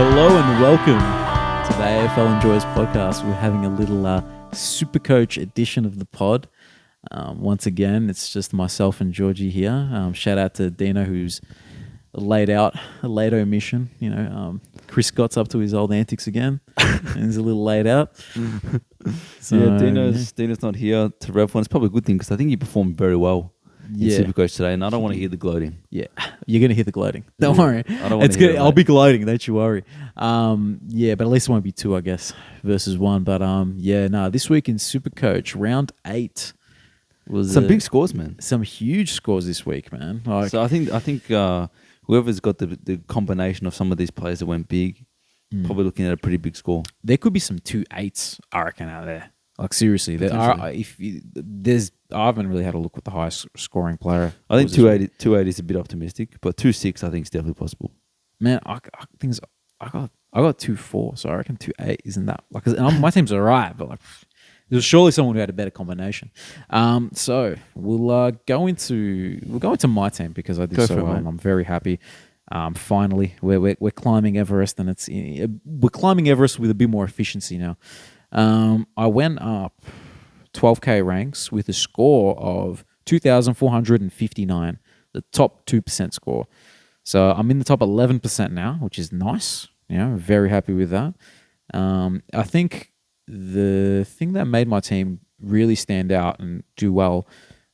Hello and welcome to the AFL Enjoys podcast. We're having a little Supercoach edition of the pod. Once again, it's just myself and Georgie here. Shout out to Deano, who's laid out a late omission. Chris Scott's up to his old antics again, and he's a little laid out. So, Deano's not here to rep one. It's probably a good thing because I think he performed very well in Supercoach today, and I don't want to hear the gloating. Yeah, you're gonna hear the gloating. Don't worry, I don't want to hear it. I'll be gloating. Don't you worry. But at least it won't be 2, I guess, versus 1. But this week in Supercoach, round 8 was some big scores, man. Some huge scores this week, man. So I think whoever's got the combination of some of these players that went big, probably looking at a pretty big score. There could be some 2 8s, I reckon, out there. Like seriously, I haven't really had a look at the highest scoring player. I think 280 is a bit optimistic, but 2.6 I think is definitely possible. Man, I got 2.4, so I reckon 2.8 isn't that like? My team's alright, but like there's surely someone who had a better combination. So we'll go into my team because I did so well, and I'm very happy. Finally, we're climbing Everest, and we're climbing Everest with a bit more efficiency now. I went up 12K ranks with a score of 2,459, the top 2% score. So I'm in the top 11% now, which is nice. Very happy with that. I think the thing that made my team really stand out and do well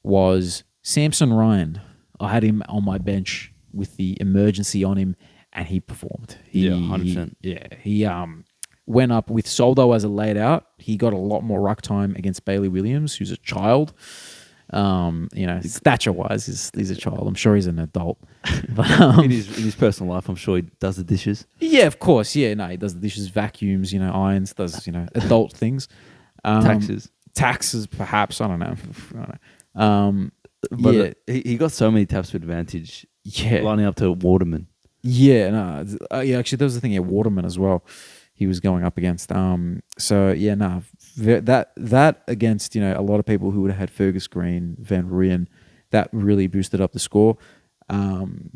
was Samson Ryan. I had him on my bench with the emergency on him, and he performed. 100%. He went up with Soldo as a laid out. He got a lot more ruck time against Bailey Williams, who's a child. Stature-wise, he's a child. I'm sure he's an adult. But, in his personal life, I'm sure he does the dishes. Yeah, of course. Yeah, no, he does the dishes, vacuums, irons, does, adult things. Taxes, perhaps. I don't know. But he got so many taps with advantage. Yeah. Lining up to Waterman. Yeah, no. Actually, that was the thing. Yeah, Waterman as well. He was going up against. That against a lot of people who would have had Fergus Green, Van Rooyen, that really boosted up the score. Tom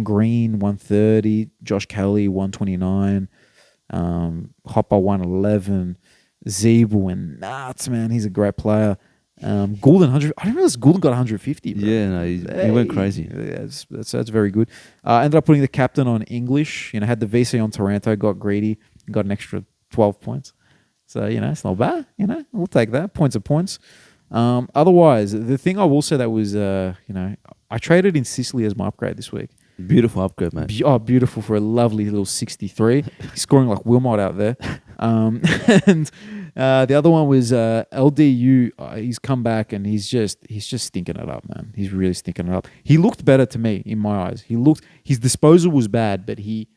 Green 130, Josh Kelly 129, Hopper 111, Zeeble and nuts, man. He's a great player. Goulden 100. I didn't realize Goulden got 150. Bro. Yeah, no, he went crazy. Yeah, that's very good. Ended up putting the captain on English. Had the VC on Taranto. Got greedy. Got an extra 12 points. So it's not bad. We'll take that. Points are points. Otherwise, the thing I will say that was I traded in Sicily as my upgrade this week. Beautiful upgrade, mate. Beautiful for a lovely little 63. He's scoring like Wilmot out there. And the other one was LDU. He's come back and he's just stinking it up, man. He's really stinking it up. He looked better to me in my eyes. His disposal was bad, but he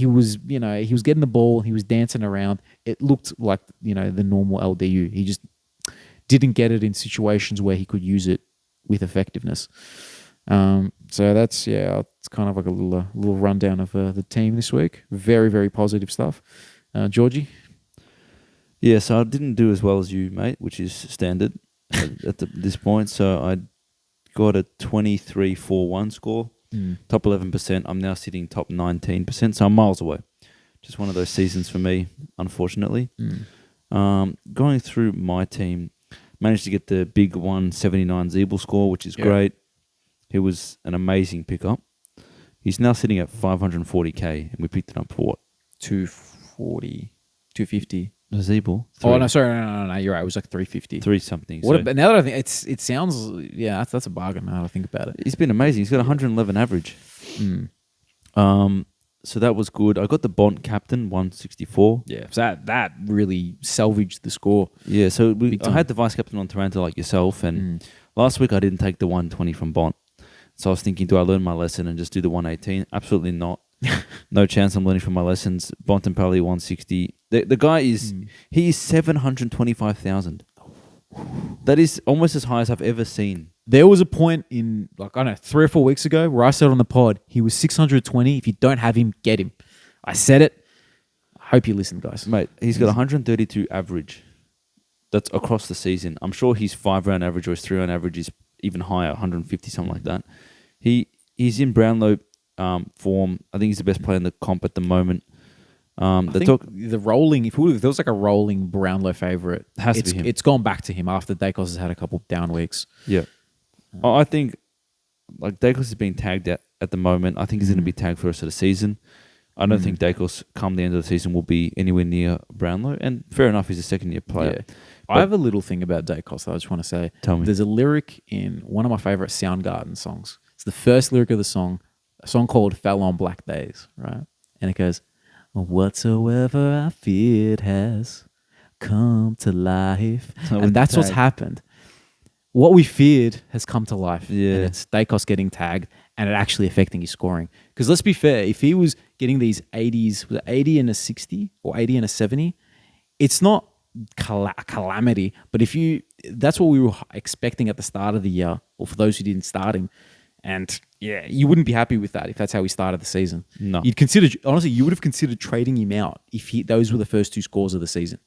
was he was getting the ball. He was dancing around. It looked like the normal LDU. He just didn't get it in situations where he could use it with effectiveness. So that's it's kind of like a little rundown of the team this week. Very, very positive stuff. Georgie? Yeah, so I didn't do as well as you, mate, which is standard at this point. So I got a 23-4-1 score, top 11%. I'm now sitting top 19%, so I'm miles away. Just one of those seasons for me, unfortunately. Going through my team, managed to get the big 179 Zeeble score, which is great. It was an amazing pickup. He's now sitting at 540k, and we picked it up for what? 240, 250. Zeeble? Oh, no, sorry. No, you're right. It was like 350. 3 something. Now that I think it sounds, that's a bargain now that I think about it. He's been amazing. He's got 111 average. So that was good. I got the Bont captain, 164. Yeah, so that really salvaged the score. Yeah, so I had the vice captain on Taranto like yourself, and last week I didn't take the 120 from Bont. So I was thinking, do I learn my lesson and just do the 118? Absolutely not. No chance I'm learning from my lessons. Bontempelli 160. The guy is he is 725,000. That is almost as high as I've ever seen. There was a point in 3 or 4 weeks ago where I said on the pod he was 620. If you don't have him, get him. I said it. I hope you listened, guys. Mate, he's got 132 average. That's across the season. I'm sure his 5-round average or his 3-round average is even higher, 150, something like that. He's in Brownlow form. I think he's the best player in the comp at the moment. I think the rolling, if there was like a rolling Brownlow favourite, Has to be him. It's gone back to him after Dacos has had a couple of down weeks. Yeah. I think like Dacos is being tagged at the moment. I think he's going to be tagged for the rest of the season. I don't think Dacos, come the end of the season, will be anywhere near Brownlow. And fair enough, he's a second-year player. Yeah. I have a little thing about Dacos that I just want to say. Tell me. There's a lyric in one of my favourite Soundgarden songs. It's the first lyric of the song, a song called Fell on Black Days, right? And it goes, whatsoever I feared has come to life. And that's what's happened. What we feared has come to life. Yeah. And it's Dacos getting tagged and it actually affecting his scoring. Because let's be fair, if he was getting these 80s, was it 80 and a 60 or 80 and a 70, it's not calamity. But that's what we were expecting at the start of the year, or for those who didn't start him. And yeah, you wouldn't be happy with that if that's how he started the season. No. Honestly, you would have considered trading him out if those were the first two scores of the season.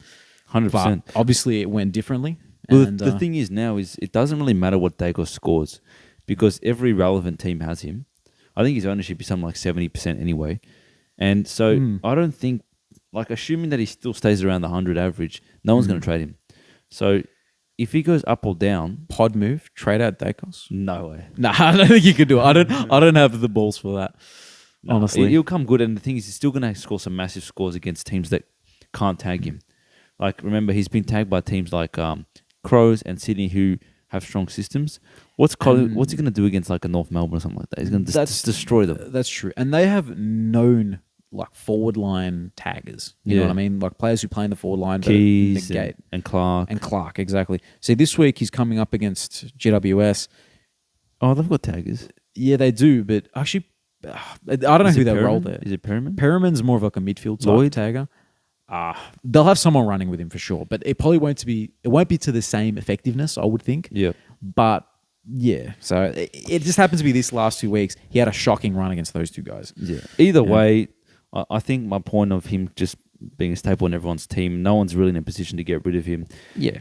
100%. But obviously, it went differently. Well, And, the thing is now is it doesn't really matter what Dacos scores because every relevant team has him. I think his ownership is something like 70% anyway. And so I don't think, like assuming that he still stays around the 100 average, no one's going to trade him. So if he goes up or down... Pod move, trade out Dacos? No way. Nah, I don't think you could do it. I don't have the balls for that, honestly. He'll come good. And the thing is, he's still going to score some massive scores against teams that can't tag him. Like, remember, he's been tagged by teams like Crows and Sydney who have strong systems. What's he going to do against like a North Melbourne or something like that? He's going to destroy them. That's true. And they have known like forward line taggers. You know what I mean? Like players who play in the forward line. Keys negate. and Clark. And Clark, exactly. See, this week he's coming up against GWS. Oh, they've got taggers. Yeah, they do. But actually, I don't know who they roll there. Is it Perriman? Perriman's more of like a midfield type Lloyd? tagger. They'll have someone running with him for sure, but it probably won't be to the same effectiveness, I would think. Yeah. But yeah, so it just happens to be this last 2 weeks. He had a shocking run against those two guys. Yeah. Either way, I think my point of him just being a staple in everyone's team, no one's really in a position to get rid of him. Yeah.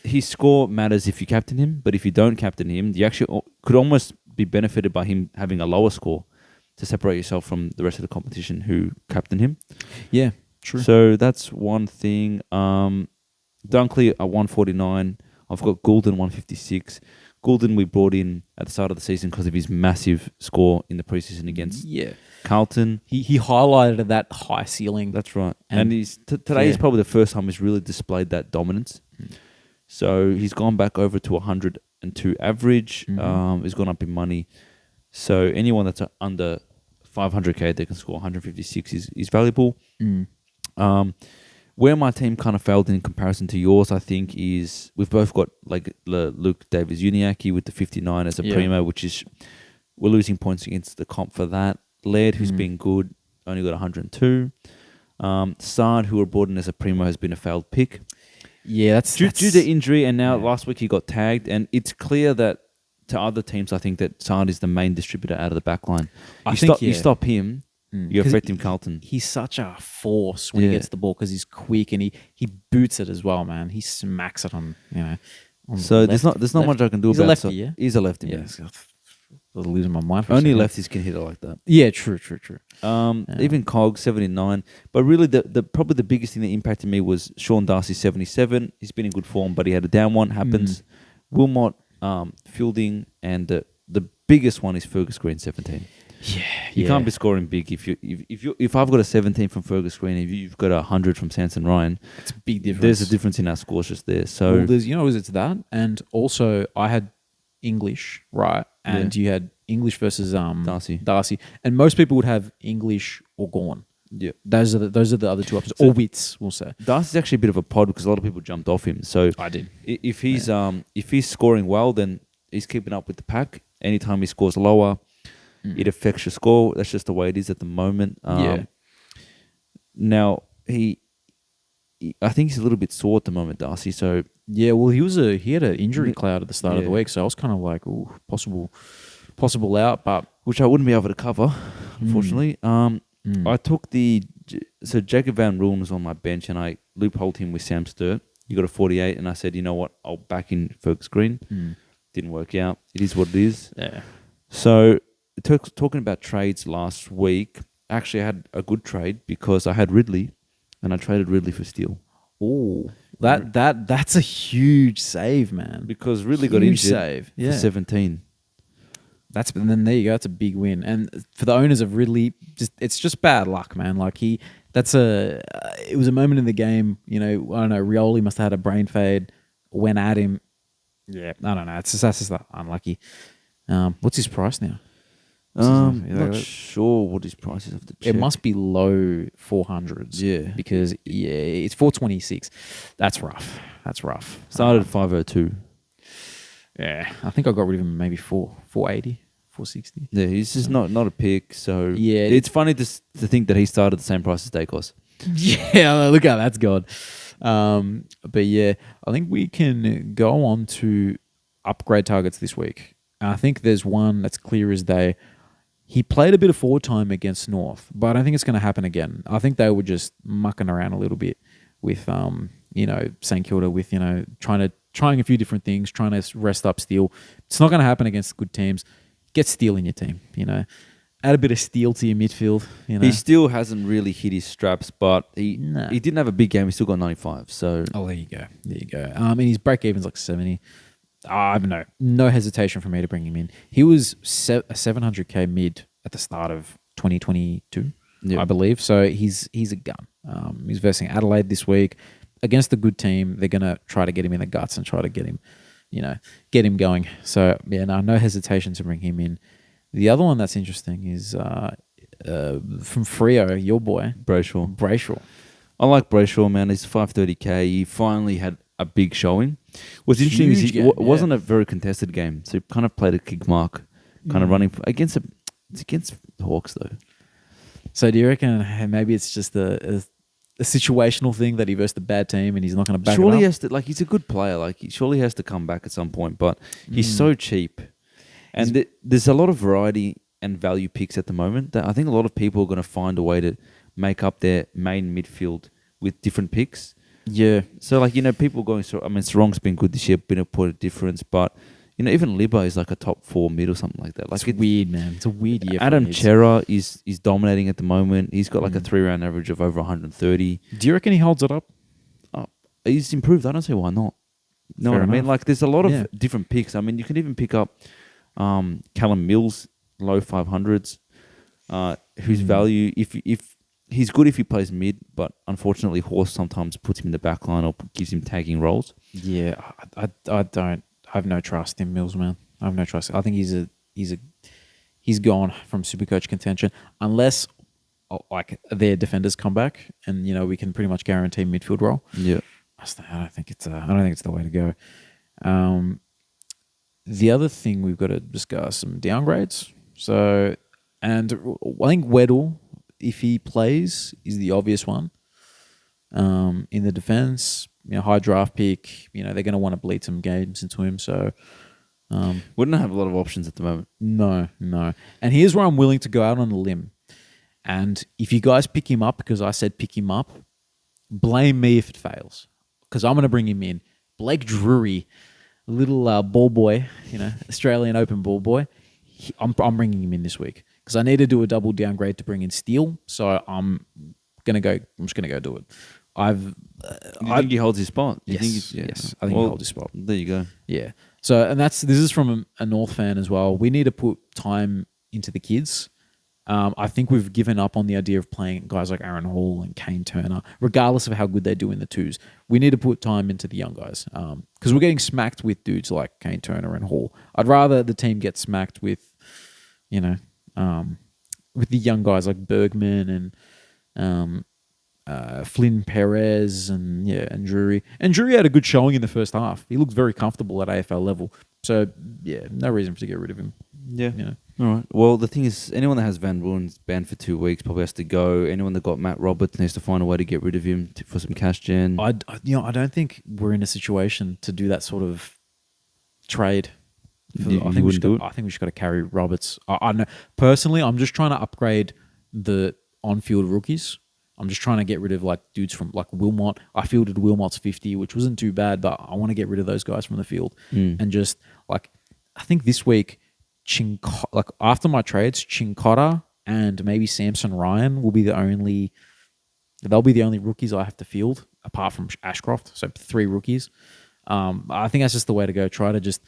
His score matters if you captain him, but if you don't captain him, you actually could almost be benefited by him having a lower score to separate yourself from the rest of the competition who captain him. Yeah. True. So that's one thing. Dunkley at 149. I've got Goulden 156. Goulden we brought in at the start of the season because of his massive score in the preseason against Carlton. He highlighted that high ceiling. That's right. And today is probably the first time he's really displayed that dominance. So he's gone back over to 102 average. He's gone up in money. So anyone that's under 500k that can score 156 is valuable. Where my team kind of failed in comparison to yours, I think, is we've both got like Luke Davies-Uniacke with the 59 as a primo, which is we're losing points against the comp for that. Laird, who's been good, only got 102. Sard, who were brought in as a primo, has been a failed pick. Yeah, that's due to injury, and now last week he got tagged, and it's clear that to other teams, I think that Sard is the main distributor out of the back line. You stop him. You affect him, Carlton. He's such a force when he gets the ball because he's quick and he boots it as well, man. He smacks it on. So there's not much I can do he's about it. He's a lefty, yeah? He's a lefty, yeah. man. I was losing my mind for Only a second. lefties can hit it like that. Yeah, true. Even Cog, 79. But really, the probably the biggest thing that impacted me was Sean Darcy, 77. He's been in good form, but he had a down one. Happens. Wilmot, Fielding, and the biggest one is Fergus Green, 17. You can't be scoring big if I've got a 17 from Fergus Green, if you've got 100 from Sanson Ryan, it's a big difference. There's a difference in our scores just there. So it's that, and also I had English right, and you had English versus Darcy, and most people would have English or Gawn. Yeah, those are the other two options, or Wits, we'll say. Darcy's actually a bit of a pod because a lot of people jumped off him. So I did. If he's scoring well, then he's keeping up with the pack. Anytime he scores lower, it affects your score. That's just the way it is at the moment. Now I think he's a little bit sore at the moment, Darcy. So well, he had an injury cloud at the start of the week, so I was kind of like, ooh, possible out, but which I wouldn't be able to cover, unfortunately. I took so Jacob Van Rulen was on my bench, and I loopholed him with Sam Sturt. He got a 48, and I said, you know what, I'll back in Fergus Green. Didn't work out. It is what it is. Yeah. So talking about trades last week, actually had a good trade because I had Ridley, and I traded Ridley for Steele. Oh, that's a huge save, man. Because Ridley got Huge injured save. for Yeah. 17. And then there you go. That's a big win. And for the owners of Ridley, it's just bad luck, man. Like it was a moment in the game. I don't know. Rioli must have had a brain fade. Went at him. Yeah, I don't know. That's just unlucky. What's his price now? Not sure what his price is. I have to check. It must be low 400s. Yeah. Because it's 426. That's rough. Started at 502. Yeah, I think I got rid of him maybe 480, 460. Yeah, he's just not a pick. So Yeah, it's funny to think that he started the same price as Dacos. Yeah, look how that's gone. But yeah, I think we can go on to upgrade targets this week. I think there's one that's clear as day. He played a bit of forward time against North, but I don't think it's going to happen again. I think they were just mucking around a little bit with, St Kilda with, trying a few different things, trying to rest up Steele. It's not going to happen against good teams. Get Steele in your team, Add a bit of Steele to your midfield, He still hasn't really hit his straps, but he didn't have a big game. He still got 95. So there you go. And his break even's like 70. I have no hesitation for me to bring him in. He was a 700k mid at the start of 2022, I believe. So he's a gun. He's versing Adelaide this week against a good team. They're gonna try to get him in the guts and try to get him, get him going. So yeah, no hesitation to bring him in. The other one that's interesting is from Freo, your boy Brayshaw. I like Brayshaw, man. He's 530k. He finally had a big showing. What's interesting is it wasn't a very contested game, so he kind of played a kick mark, kind of running against the Hawks though. So do you reckon maybe it's just a situational thing that he versed a bad team and he's not going to back surely it up? he has to, he's a good player. Surely he has to come back at some point, but he's so cheap. And there's a lot of variety and value picks at the moment that I think a lot of people are going to find a way to make up their main midfield with different picks. Yeah. So, people going through... I mean, Sarong's been good this year, been a point of difference, but, even Libba is like a top 4 mid or something like that. It's weird, man. It's a weird year. Adam Chera is dominating at the moment. He's got a 3-round average of over 130. Do you reckon he holds it up? He's improved. I don't see why not. No, what I mean? There's a lot of different picks. I mean, you can even pick up Callum Mills, low 500s, whose value, if he's good if he plays mid, but unfortunately Horse sometimes puts him in the back line or gives him tagging roles. Yeah, I have no trust in Mills, man. I have no trust. I think he's gone from Supercoach contention unless their defenders come back and we can pretty much guarantee midfield role. Yeah, I don't think it's the way to go. The other thing we've got to discuss some downgrades. So, and I think Weddle, if he plays, is the obvious one. In the defense, high draft pick. They're going to want to bleed some games into him. So, wouldn't have a lot of options at the moment. No. And here's where I'm willing to go out on a limb. And if you guys pick him up because I said pick him up, blame me if it fails because I'm going to bring him in. Blake Drury, little ball boy, Australian Open ball boy. I'm bringing him in this week because I need to do a double downgrade to bring in Steele. So I'm just gonna go do it. I think he holds his spot. Yes, I think he holds his spot. There you go. Yeah. So and this is from a North fan as well. We need to put time into the kids. I think we've given up on the idea of playing guys like Aaron Hall and Kane Turner, regardless of how good they do in the twos. We need to put time into the young guys because we're getting smacked with dudes like Kane Turner and Hall. I'd rather the team get smacked with, with the young guys like Bergman and Flynn Perez and Drury. And Drury had a good showing in the first half. He looked very comfortable at AFL level. So yeah, no reason to get rid of him. Yeah. All right. Well, the thing is, anyone that has Van Rooyen's banned for 2 weeks probably has to go. Anyone that got Matt Roberts needs to find a way to get rid of him for some cash gen. I don't think we're in a situation to do that sort of trade. I think we should got to carry Roberts. I know personally, I'm just trying to upgrade the on-field rookies. I'm just trying to get rid of dudes from Wilmot. I fielded Wilmot's 50, which wasn't too bad, but I want to get rid of those guys from the field and just I think this week. After my trades, Chincotta and maybe Samson Ryan will be the only. They'll be the only rookies I have to field apart from Ashcroft. So 3 rookies. I think that's just the way to go. Try to just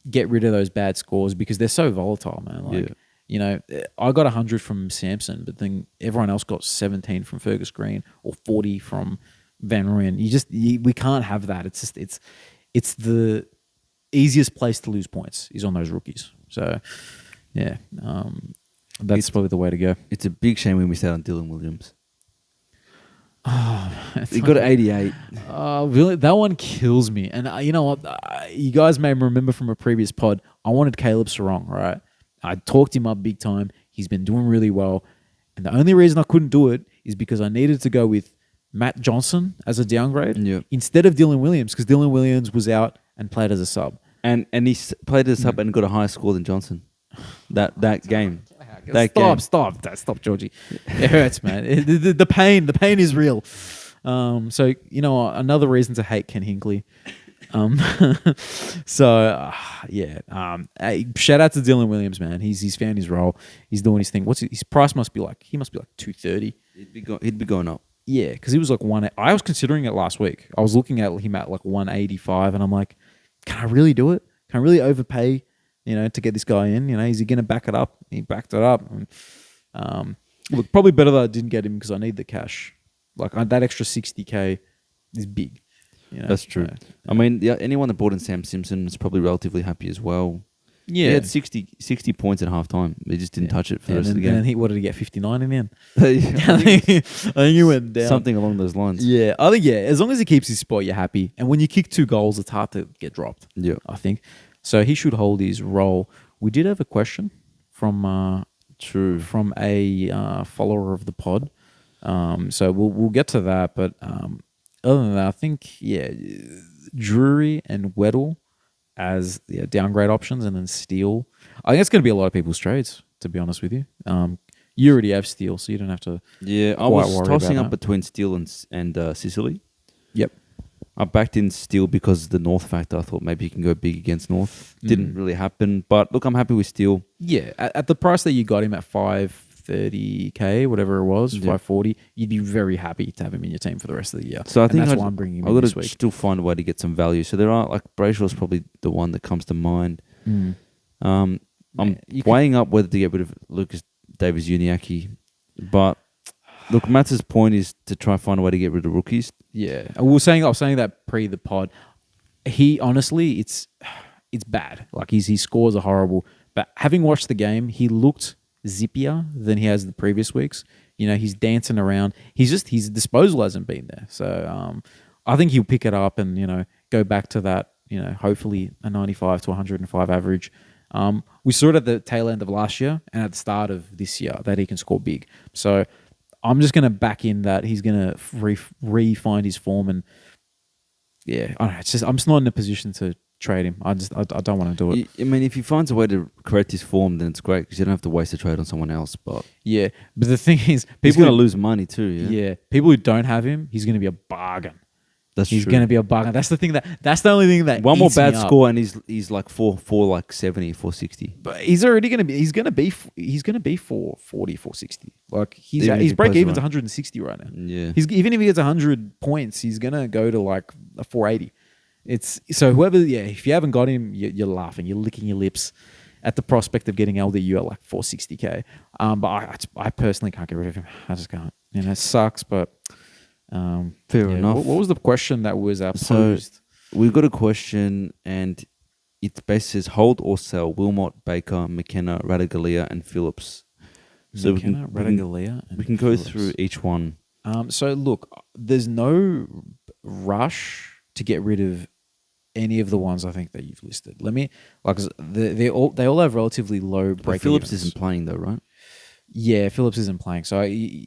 get rid of those bad scores because they're so volatile, man. Like, you know, I got 100 from Samson, but then everyone else got 17 from Fergus Green or 40 from Van Rooyen. We can't have that. It's just it's the easiest place to lose points is on those rookies. So yeah, that's probably the way to go. It's a big shame we missed out on Dylan Williams. Oh, he got an 88. Really, that one kills me. And you know what? You guys may remember from a previous pod, I wanted Caleb Sarong, right? I talked him up big time. He's been doing really well. And the only reason I couldn't do it is because I needed to go with Matt Johnson as a downgrade instead of Dylan Williams because Dylan Williams was out and played as a sub. And he played as a sub and got a higher score than Johnson. That game. Stop, Georgie. It hurts, man. The pain is real. So you know, another reason to hate Ken Hinkley. Shout out to Dylan Williams, man. He's found his role. He's doing his thing. What's his price? Must be like 230. He'd be going up. Yeah, because he was like one. I was considering it last week. I was looking at him at like 185, and I'm like, can I really do it? Can I really overpay? You know, to get this guy in, you know, is he going to back it up? He backed it up. And, look, probably better that I didn't get him because I need the cash. Like that extra 60K is big. You know? That's true. So, I mean, anyone that bought in Sam Simpson is probably relatively happy as well. Yeah, he had 60 points at halftime. He just didn't touch it for the rest of the game. And what did he get? 59 in the end. I think he went down. Something along those lines. Yeah, I think as long as he keeps his spot, you're happy. And when you kick 2 goals, it's hard to get dropped. Yeah, I think. So he should hold his role. We did have a question from a follower of the pod. So we'll get to that. But other than that, I think Drury and Weddle as downgrade options, and then Steele. I think it's going to be a lot of people's trades. To be honest with you, you already have Steele, so you don't have to. Yeah, I was tossing up between Steele and Sicily. Yep. I backed in Steele because of the North factor. I thought maybe he can go big against North. Didn't really happen. But look, I'm happy with Steele. Yeah, at the price that you got him at 530K, whatever it was, 540, you'd be very happy to have him in your team for the rest of the year. So I think that's why I'm bringing him in this week. Still find a way to get some value. So there are, like, Brayshaw's probably the one that comes to mind. I'm weighing up whether to get rid of Lucas Davis-Uniacke. But look, Matt's point is to try and find a way to get rid of rookies. Yeah, I was saying that pre the pod. He honestly, it's bad. Like his scores are horrible. But having watched the game, he looked zippier than he has the previous weeks. You know, he's dancing around. His disposal hasn't been there. So I think he'll pick it up and go back to that. Hopefully a 95 to 105 average. We saw it at the tail end of last year and at the start of this year that he can score big. So I'm just going to back in that he's going to re-find his form. And I don't know. It's just, I'm just not in a position to trade him. I don't want to do it. I mean, if he finds a way to correct his form, then it's great because you don't have to waste a trade on someone else. But but the thing is, he's going to lose money too. Yeah, people who don't have him, he's going to be a bargain. He's true. going to be a bargain. That's the only thing that one more bad score and he's like 470, 460. But he's already going to be. He's going to be 440, 460. Like his break even's 160 right now. Yeah. Even if he gets 100 points, he's going to go to like a 480. It's so whoever. Yeah, if you haven't got him, you're laughing. You're licking your lips at the prospect of getting LDU at like 460K. But I personally can't get rid of him. I just can't. It sucks, but. Fair enough. What was the question that was posed? So we've got a question, and it basically says hold or sell Wilmot, Baker, McKenna, Radaglia, and Phillips. So we can go through each one. So look, there's no rush to get rid of any of the ones I think that you've listed. They all have relatively low break. Phillips isn't playing though, right? Yeah, Phillips isn't playing. So I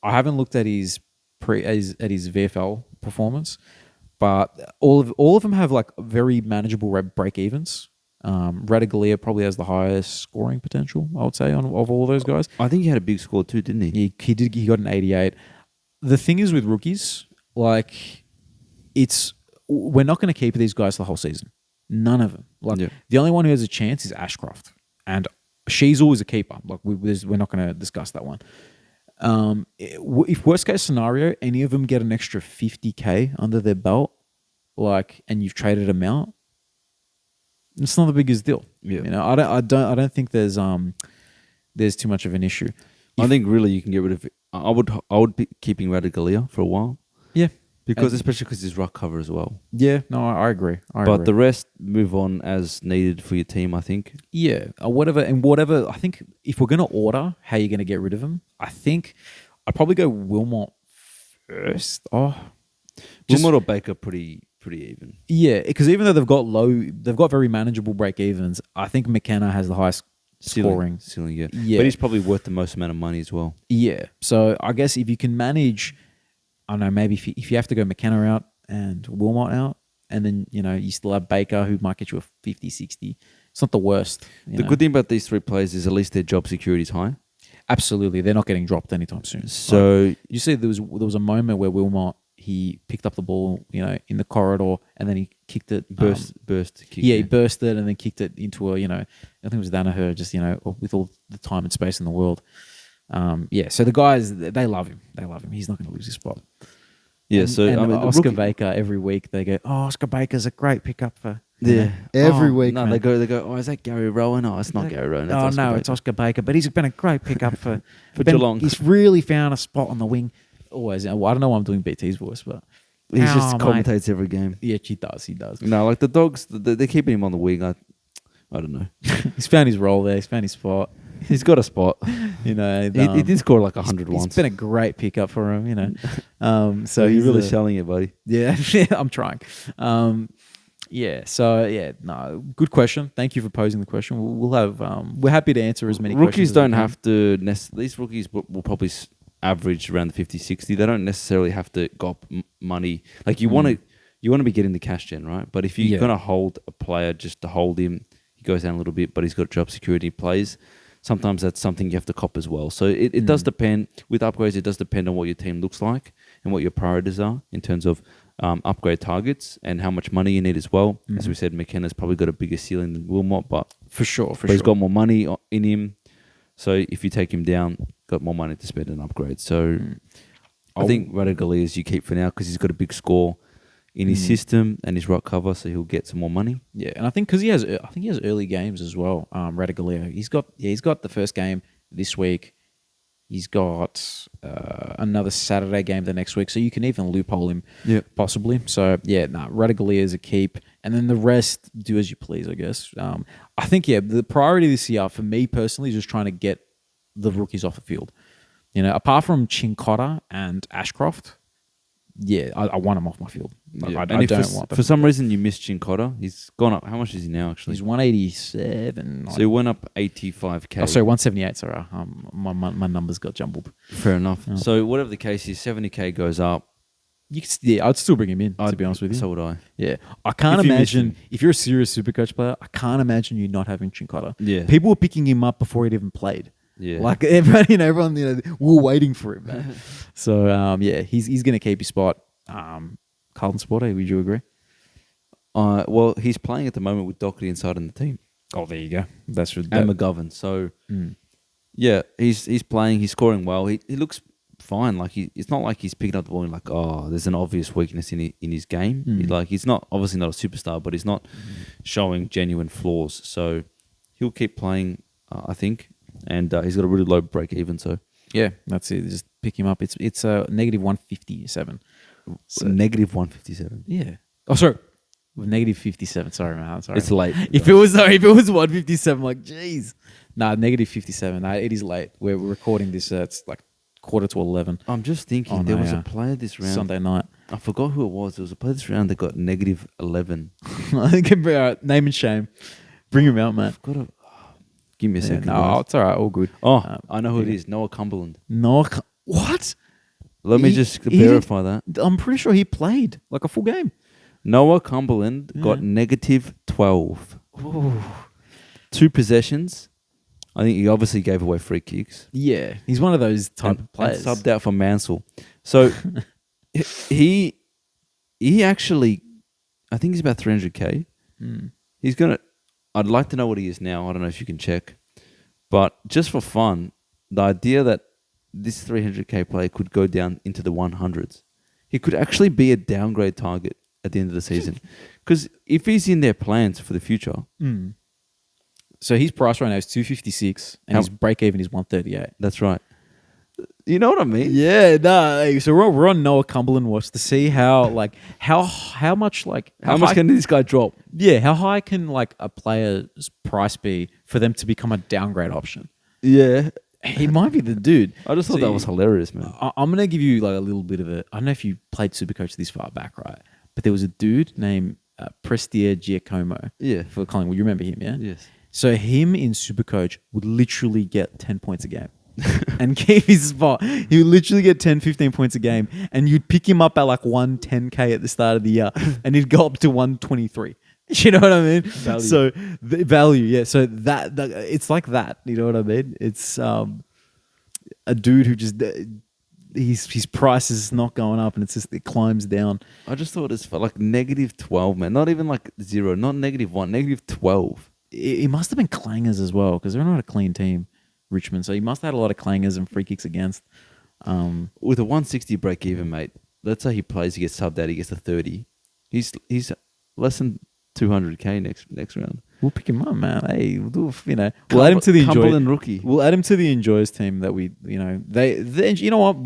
haven't looked at his VFL performance, but all of them have like very manageable break evens. Radaglia probably has the highest scoring potential, I would say, of all those guys. I think he had a big score too, didn't he? He did. He got an 88. The thing is with rookies, like we're not going to keep these guys the whole season. None of them. The only one who has a chance is Ashcroft, and She's always a keeper. Like we're not going to discuss that one. If worst case scenario, any of them get an extra 50K under their belt, like, and you've traded them out, it's not the biggest deal. Yeah. You know, I don't think there's too much of an issue. I think really you can get rid of it. I would be keeping Radigalia for a while. Yeah. Especially because he's rock cover as well. Yeah, no, I agree. But the rest move on as needed for your team, I think. Yeah, whatever. I think if we're going to order how you're going to get rid of them, I think I'd probably go Wilmot first. Wilmot or Baker pretty even. Yeah, because even though they've got very manageable break evens. I think McKenna has the highest scoring. Ceiling, yeah. Yeah. But he's probably worth the most amount of money as well. Yeah, so I guess if you can manage, I don't know, maybe if you have to go McKenna out and Wilmot out, and then, you know, you still have Baker who might get you a 50, 60. It's not the worst. The good thing about these three players is at least their job security is high. Absolutely. They're not getting dropped anytime soon. So you see there was a moment where Wilmot, he picked up the ball, you know, in the corridor, and then he kicked it. Burst. He burst it and then kicked it into a, you know, I think it was Danaher, just, you know, with all the time and space in the world. So the guys, they love him. He's not going to lose his spot. Yeah, and Oscar Baker, every week they go, "Oh, Oscar Baker's a great pickup for." Yeah, every week. No, they go. Oh, is that Gary Rowan? Oh, it's not Gary Rowan. It's Oscar Baker. But he's been a great pickup for Geelong. He's really found a spot on the wing. Always. I don't know why I'm doing BT's voice, but he just commentates every game. Yeah, he does. No, like the Dogs, they're keeping him on the wing. I don't know. He's found his role there. He's found his spot. He's got a spot. You know, he did score like 100 once. It's been a great pickup for him, you know. So he's really selling it, buddy. Yeah, I'm trying. Good question. Thank you for posing the question. We'll have we're happy to answer as many rookies questions. Don't have to these rookies will probably average around the 50, 60. They don't necessarily have to go up money. Like you want to be getting the cash gen, right? But if you're going to hold a player just to hold him, he goes down a little bit, but he's got job security plays. Sometimes that's something you have to cop as well. So it does depend. With upgrades, it does depend on what your team looks like and what your priorities are in terms of upgrade targets and how much money you need as well. As we said, McKenna's probably got a bigger ceiling than Wilmot, but for sure. He's got more money in him. So if you take him down, got more money to spend on upgrades. So I think Radagalias you keep for now because he's got a big score in his system and his rock cover, so he'll get some more money. Yeah, and I think because he has early games as well. Radaglia, he's got the first game this week. He's got another Saturday game the next week, so you can even loophole him, possibly. So Radaglia is a keep, and then the rest do as you please, I guess. I think the priority this year for me personally is just trying to get the rookies off the field. You know, apart from Chincotta and Ashcroft. Yeah, I want him off my field. I don't want them. For some reason, you missed Chincotta. He's gone up. How much is he now, actually? He's 187. So he went up 85K. Oh, sorry, 178. Sorry, my numbers got jumbled. Fair enough. Oh. So whatever the case is, 70K goes up. I'd still bring him in, to be honest with you. So would I. Yeah. I can't imagine, if you're a serious Supercoach player, I can't imagine you not having Chincotta. Yeah. People were picking him up before he'd even played. Yeah. Like everyone, we're waiting for him, man. So, he's going to keep his spot. Carlton Sporter, would you agree? Well, he's playing at the moment with Doherty inside in the team. Oh, there you go. That's and McGovern. So, he's playing. He's scoring well. He looks fine. Like it's not like he's picking up the ball and like, oh, there's an obvious weakness in his game. He's not obviously not a superstar, but he's not showing genuine flaws. So he'll keep playing, I think. And he's got a really low break even. So yeah, that's it. Just pick him up. It's a negative 157. So, negative 157. Yeah. Oh, sorry. Negative 57. Sorry, man. Sorry. It's late. If it was 157, like, jeez. Nah, negative 57. Nah, it is late. We're recording this. It's like 11:15. I'm just thinking there was a player this round. Sunday night. I forgot who it was. There was a player this round that got negative 11. I think name and shame. Bring him out, man. I've got to. Give me a second. No, it's all right. All good. Oh, I know who it is. Noah Cumberland. What? Let me just verify that. I'm pretty sure he played like a full game. Noah Cumberland got negative 12. Ooh. 2 possessions. I think he obviously gave away free kicks. Yeah, he's one of those type of players. And subbed out for Mansell. So he actually, I think he's about 300K. He's going to, I'd like to know what he is now. I don't know if you can check. But just for fun, the idea that this 300k player could go down into the 100s, he could actually be a downgrade target at the end of the season. Because if he's in their plans for the future, So his price right now is 256, and his break even is 138. that's right. You know what I mean? Yeah, no. So we're on Noah Cumberland watch to see how much How much can this guy drop? Yeah, how high can like a player's price be for them to become a downgrade option? Yeah. He might be the dude. I just thought that was hilarious, man. I'm gonna give you like a little bit of a. I don't know if you played Supercoach this far back, right? But there was a dude named Prestia Giacomo. Yeah. For Collingwood, you remember him, yeah? Yes. So him in Supercoach would literally get 10 points a game and keep his spot. He would literally get 10, 15 points a game, and you'd pick him up at like 110k at the start of the year, and he'd go up to 123. You know what I mean? Value. So the value, yeah. So that it's like that. You know what I mean? It's a dude who just his price is not going up, and it's just it climbs down. I just thought it's for like -12, man. Not even like 0, not -1, -12. It must have been clangers as well, because they're not a clean team, Richmond. So he must have had a lot of clangers and free kicks against. With a 160 break even, mate. Let's say he plays, he gets subbed out, he gets to 30. He's less than 200k next round. We'll pick him up, man. Hey, we'll do, we'll add him to the Cumberland rookie. We'll add him to the Enjoyers team that we, they you know what?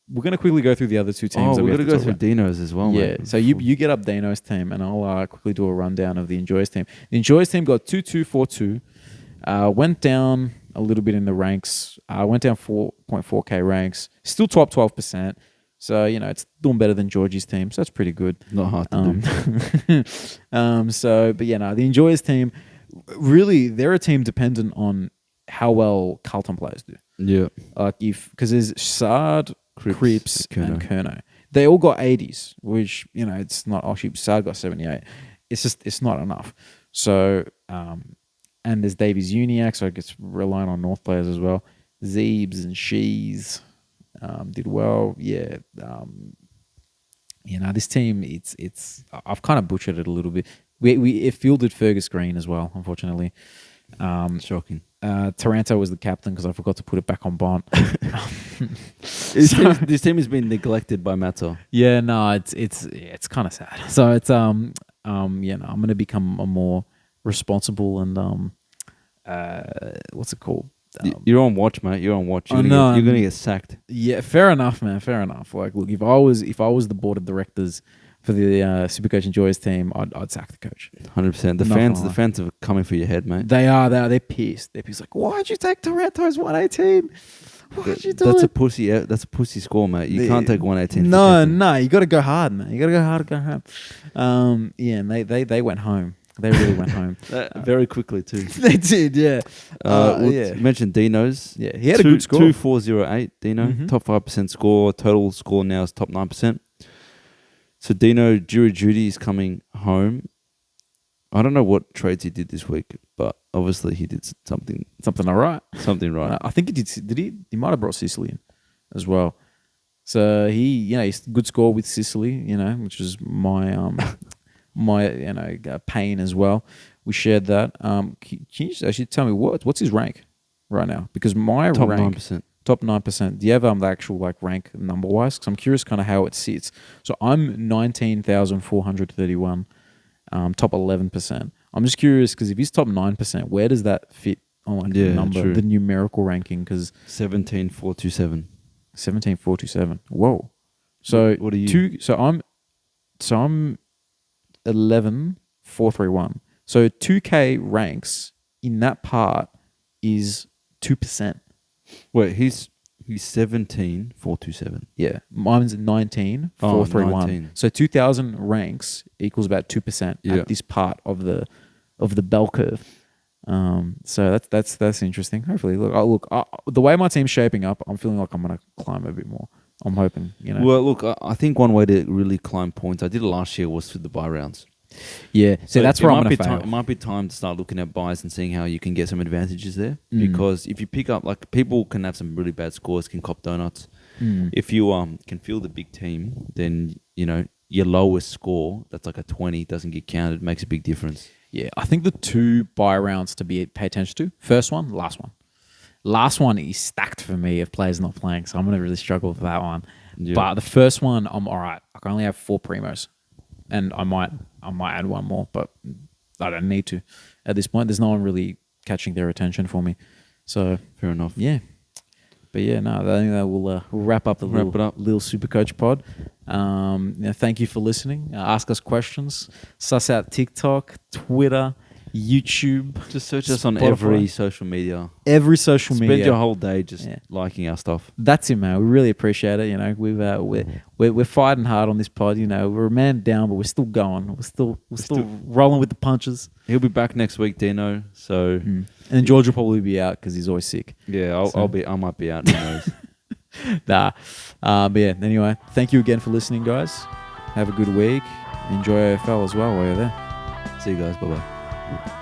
We're going to quickly go through the other two teams. We're going to go through Deano's as well, yeah. mate. So you get up Deano's team, and I'll quickly do a rundown of the Enjoyers team. The Enjoyers team got 2-2-4-2. Went down a little bit in the ranks. Went down 4.4k ranks. Still top 12%. So, it's doing better than Georgie's team. So that's pretty good. Not hard to do. The Enjoyers team, really, they're a team dependent on how well Carlton players do. Yeah. Because there's Sard, Cripps, and Kerno. They all got 80s, which, it's not, Sard got 78. It's not enough. So, and there's Davies Uniac, so I guess relying on North players as well. Zeebs and Shees did well. Yeah. This team, it's I've kind of butchered it a little bit. It fielded Fergus Green as well, unfortunately. Shocking. Taranto was the captain because I forgot to put it back on Bont. This team has been neglected by Matsa. Yeah, no, it's kind of sad. So it's I'm going to become a more responsible and what's it called? You're on watch, mate. You're on watch. You're gonna get sacked. Yeah, fair enough, man. Fair enough. Like, look, if I was the board of directors for the Supercoach Enjoyers team, I'd sack the coach. 100%. The fans are coming for your head, mate. They are. They're pissed. They're pissed. Like, why'd you take Taranto's 118? Why'd you do That's it? a pussy score, mate. You can't take 118. No. You got to go hard, man. You got to go hard. And they went home. They really went home. Very quickly, too. They did, yeah. You mentioned Deano's. Yeah, he had a good score. 2.408, Deano. Top 5% score. Total score now is top 9%. So Deano, jury duty is coming home. I don't know what trades he did this week, but obviously he did something all right. Something right. I think he did. He might have brought Sicily in as well. So he's good score with Sicily, which is my pain as well. We shared that. Can you just actually tell me what's his rank right now? Because my top rank 9%. Top 9%. Do you have the actual rank number wise? Because I'm curious kind of how it sits. So I'm 19,431, top 11%. I'm just curious because if he's top 9%, where does that fit on the number, true. the numerical ranking? Because 17,427. 17,427. Whoa. So what are you? I'm 11,431. So 2K ranks in that part is 2%. Wait, he's 17,427. Yeah, mine's 19,431. 19. So 2,000 ranks equals about 2% at this part of the bell curve. So that's interesting. Hopefully, look, the way my team's shaping up, I'm feeling like I'm gonna climb a bit more. I'm hoping, Well, look, I think one way to really climb points, I did it last year, was through the buy rounds. Yeah, so that's where I'm going to fail. It might be time to start looking at buys and seeing how you can get some advantages there. Because if you pick up, people can have some really bad scores, can cop donuts. If you can field a big team, then, your lowest score, that's like a 20, doesn't get counted, makes a big difference. Yeah, I think the 2 buy rounds to pay attention to. First one, last one. Last one is stacked for me if players not playing, so I'm gonna really struggle with that one. Yeah. But the first one, I'm all right. I can only have 4 primos, and I might add one more, but I don't need to at this point. There's no one really catching their attention for me. So Fair enough. yeah. But yeah, no, I think that we'll wrap up the little Supercoach pod. Thank you for listening. Ask us questions. Suss out TikTok, Twitter, YouTube. Just search us on Spotify. every social media. Every social media. Spend your whole day just liking our stuff. That's it, man. We really appreciate it. You know, we're fighting hard on this pod. You know, we're a man down, but we're still going. We're still rolling with the punches. He'll be back next week, Deano. So and George will probably be out because he's always sick. Yeah, I might be out. Who knows? Nah. But yeah. Anyway, thank you again for listening, guys. Have a good week. Enjoy AFL as well while you're there. See you guys. Bye bye.